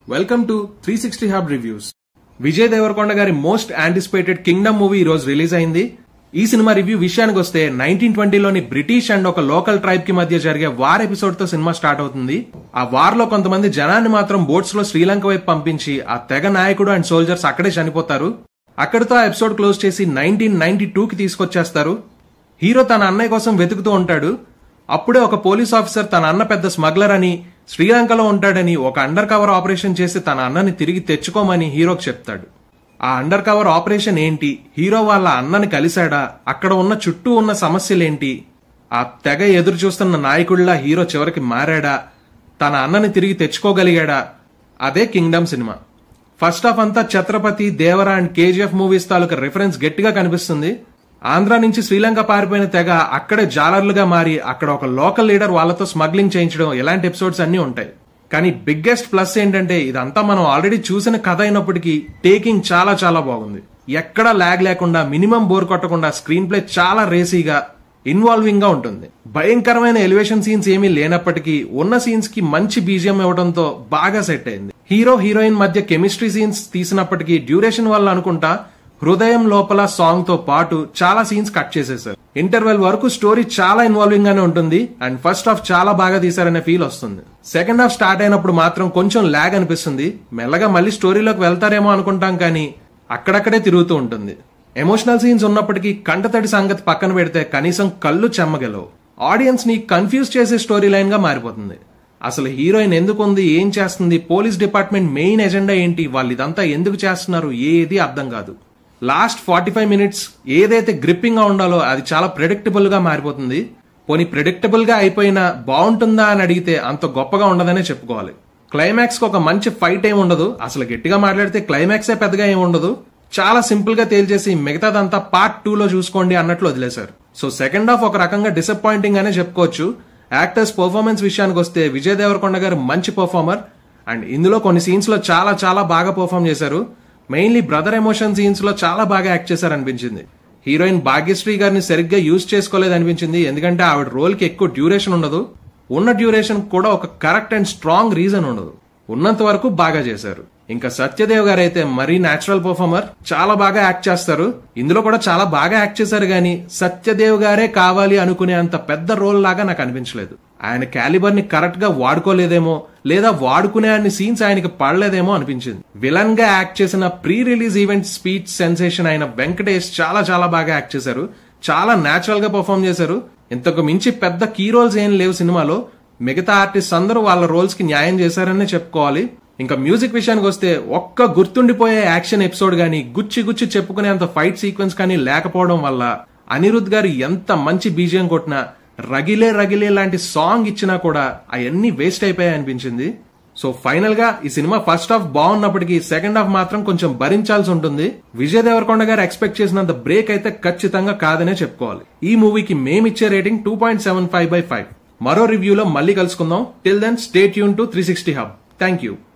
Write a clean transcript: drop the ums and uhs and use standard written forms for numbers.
Welcome to 360 hub reviews. Vijay Deverakonda గారి most anticipated Kingdom movie ఈ రోజు రిలీజ్ అయింది. ఈ సినిమా రివ్యూ విషయానికి వస్తే 1920లోని బ్రిటిష్ అండ్ ఒక లోకల్ ట్రైబ్ కి మధ్య జరిగే వార్ ఎపిసోడ్ తో సినిమా స్టార్ట్ అవుతుంది. ఆ వార్ లో కొంతమంది జనాన్ని మాత్రం బోట్స్ లో శ్రీలంక వైపు పంపించి ఆ తెగ నాయకుడు అండ్ సోల్జర్స్ అక్కడే చనిపోతారు. అక్కడితో ఆ ఎపిసోడ్ క్లోజ్ చేసి 1992కి తీసుకొచ్చేస్తారు. హీరో తన అన్నయ్య కోసం వెతుకుతూ ఉంటాడు. అప్పుడే ఒక పోలీస్ ఆఫీసర్ తన అన్న పెద్ద స్మగ్లర్ అని, శ్రీలంకలో ఉంటాడని ఒక అండర్ కవర్ ఆపరేషన్ చేసి తన అన్నని తిరిగి తెచ్చుకోమని హీరోకి చెప్తాడు. ఆ అండర్ కవర్ ఆపరేషన్ ఏంటి, హీరో వాళ్ళ అన్నని కలిశాడా, అక్కడ ఉన్న చుట్టూ ఉన్న సమస్యలేంటి, ఆ తెగ ఎదురు చూస్తున్న నాయకుడిలా హీరో చివరికి మారాడా, తన అన్నని తిరిగి తెచ్చుకోగలిగాడా, అదే కింగ్డమ్ సినిమా. ఫస్ట్ హాఫ్ అంతా Chatrapati, Devara and KGF movies తాలూకా రిఫరెన్స్ గట్టిగా కనిపిస్తుంది. ఆంధ్ర నుంచి శ్రీలంక పారిపోయిన తెగ అక్కడే జాలర్లుగా మారి అక్కడ ఒక లోకల్ లీడర్ వాళ్ళతో స్మగ్లింగ్ చేయించడం, ఇలాంటి ఎపిసోడ్స్ అన్ని ఉంటాయి. కానీ బిగ్గెస్ట్ ప్లస్ ఏంటంటే ఇదంతా మనం ఆల్రెడీ చూసిన కథ అయినప్పటికీ టేకింగ్ చాలా చాలా బాగుంది. ఎక్కడా ల్యాగ్ లేకుండా, మినిమం బోర్ కొట్టకుండా స్క్రీన్ ప్లే చాలా రేసీగా, ఇన్వాల్వింగ్ గా ఉంటుంది. భయంకరమైన ఎలివేషన్ సీన్స్ ఏమీ లేనప్పటికీ ఉన్న సీన్స్ కి మంచి బీజిఎం ఇవ్వడంతో బాగా సెట్ అయింది. హీరో హీరోయిన్ మధ్య కెమిస్ట్రీ సీన్స్ తీసినప్పటికీ డ్యూరేషన్ వల్ల అనుకుంటా హృదయం లోపల సాంగ్ తో పాటు చాలా సీన్స్ కట్ చేసేసారు. ఇంటర్వెల్ వరకు స్టోరీ చాలా ఇన్వాల్వింగ్ గానే ఉంటుంది అండ్ ఫస్ట్ హాఫ్ చాలా బాగా తీశారనే ఫీల్ వస్తుంది. సెకండ్ హాఫ్ స్టార్ట్ అయినప్పుడు మాత్రం కొంచెం ల్యాగ్ అనిపిస్తుంది. మెల్లగా మళ్ళీ స్టోరీలోకి వెళ్తారేమో అనుకుంటాం కానీ అక్కడక్కడే తిరుగుతూ ఉంటుంది. ఎమోషనల్ సీన్స్ ఉన్నప్పటికీ కంటతడి సంగతి పక్కన పెడితే కనీసం కళ్ళు చెమ్మగలవు. ఆడియన్స్ ని కన్ఫ్యూజ్ చేసే స్టోరీ లైన్ గా మారిపోతుంది. అసలు హీరోయిన్ ఎందుకుంది, ఏం చేస్తుంది, పోలీస్ డిపార్ట్మెంట్ మెయిన్ ఎజెండా ఏంటి, వాళ్ళు ఇదంతా ఎందుకు చేస్తున్నారు, ఏది అర్థం కాదు. లాస్ట్ 45 మినిట్స్ ఏదైతే గ్రిప్పింగ్ గా ఉండాలో అది చాలా ప్రెడిక్టబుల్ గా మారిపోతుంది. పోనీ ప్రెడిక్టబుల్ గా అయిపోయినా బాగుంటుందా అని అడిగితే అంత గొప్పగా ఉండదనే చెప్పుకోవాలి. క్లైమాక్స్ కి ఒక మంచి ఫైట్ ఏమి ఉండదు. అసలు గట్టిగా మాట్లాడితే క్లైమాక్సే పెద్దగా ఏమి ఉండదు. చాలా సింపుల్ గా తేల్చేసి మిగతాదంతా పార్ట్ 2 లో చూసుకోండి అన్నట్లు వదిలేశారు. సో సెకండ్ హాఫ్ ఒక రకంగా డిసప్పాయింటింగ్ అనే చెప్పుకోవచ్చు. యాక్టర్స్ పర్ఫార్మెన్స్ విషయానికి వస్తే విజయ్ దేవరకొండ గారు మంచి పర్ఫార్మర్ అండ్ ఇందులో కొన్ని సీన్స్ లో చాలా చాలా బాగా పర్ఫార్మ్ చేశారు. మెయిన్లీ బ్రదర్ ఎమోషన్ సీన్స్ లో చాలా బాగా యాక్ట్ చేశారనిపించింది. హీరోయిన్ భాగ్యశ్రీ గారిని సరిగ్గా యూజ్ చేసుకోలేదనిపించింది. ఎందుకంటే ఆవిడ రోల్ కి ఎక్కువ డ్యూరేషన్ ఉండదు. ఉన్న డ్యూరేషన్ కూడా ఒక కరెక్ట్ అండ్ స్ట్రాంగ్ రీజన్ ఉండదు. ఉన్నంత వరకు బాగా చేశారు. ఇంకా సత్యదేవ్ గారు అయితే మరీ నేచురల్ పర్ఫార్మర్, చాలా బాగా యాక్ట్ చేస్తారు. ఇందులో కూడా చాలా బాగా యాక్ట్ చేశారు కానీ సత్యదేవ్ గారే కావాలి అనుకునే అంత పెద్ద రోల్ లాగా నాకు అనిపించలేదు. ఆయన క్యాలిబర్ ని కరెక్ట్ గా వాడుకోలేదేమో, లేదా వాడుకునే అన్ని సీన్స్ ఆయనకి పడలేదేమో అనిపించింది. విలన్ గా యాక్ట్ చేసిన pre release event speech sensation అయిన వెంకటేష్ చాలా చాలా బాగా యాక్ట్ చేశారు. చాలా నేచురల్ గా పర్ఫార్మ్ చేశారు. ఇంతకు మించి పెద్ద కీ రోల్స్ ఏం లేవు సినిమాలో. మిగతా ఆర్టిస్ట్ అందరూ వాళ్ళ రోల్స్ కి న్యాయం చేశారనే చెప్పుకోవాలి. ఇంకా మ్యూజిక్ విషయానికి వస్తే ఒక్క గుర్తుండిపోయే యాక్షన్ ఎపిసోడ్ గానీ, గుచ్చి గుచ్చి చెప్పుకునేంత ఫైట్ సీక్వెన్స్ కానీ లేకపోవడం వల్ల అనిరుద్ గారు ఎంత మంచి బీజియం కొట్టినా, రగిలే రగిలే లాంటి సాంగ్ ఇచ్చినా కూడా అవన్నీ వేస్ట్ అయిపోయాయి అనిపించింది. సో ఫైనల్ గా ఈ సినిమా ఫస్ట్ హాఫ్ బాగున్నప్పటికీ సెకండ్ హాఫ్ మాత్రం కొంచెం భరించాల్సి ఉంటుంది. విజయ్ దేవరకొండ గారు ఎక్స్పెక్ట్ చేసినంత బ్రేక్ అయితే ఖచ్చితంగా కాదనే చెప్పుకోవాలి. ఈ మూవీకి మేమిచ్చే రేటింగ్ 2.75/5. మరో రివ్యూలో మళ్ళీ కలుసుకుందాం. Till then stay tune to 360 hub. Thank you.